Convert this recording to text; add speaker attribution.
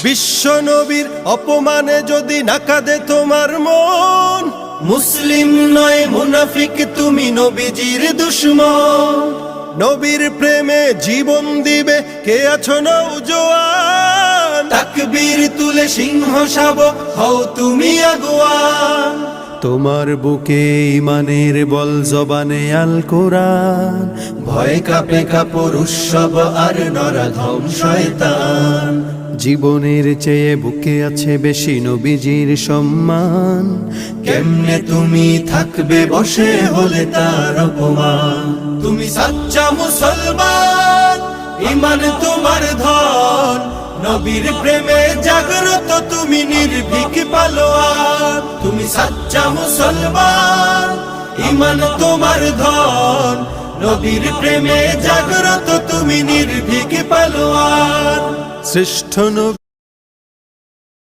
Speaker 1: বিশ্ব নবীর অপমানে যদি না কাঁদে তোমার মন, মুসলিম নয় মুনাফিক তুমি নবীজির দুশমন। নবীর প্রেমে জীবন দিবে কে আছো নওজোয়ান, তাকবীর তুলে সিংহ শাবক হও তুমি আগুয়ান। তোমার বুকে ইমানের বল জবানে আল কোরআন, ভয় কাঁপে কাপড় উৎসব আর নরাধম শয়তান। জীবনের চেয়ে বুকে আছে বেশি নবীজির সম্মান, কেমনে তুমি থাকবে বসে হলে তার অপমান। তুমি সাচ্চা মুসলমান, ইমান তোমার ধন, নবীর প্রেমে জাগ্রত তুমি নির্ভীক পালোয়ান। তুমি সাচ্চা মুসলমান, ইমান তোমার ধন, নবীর প্রেমে জাগ্রত তুমি নির্ভীক পালোয়ান। শ্রেষ্ঠ নবী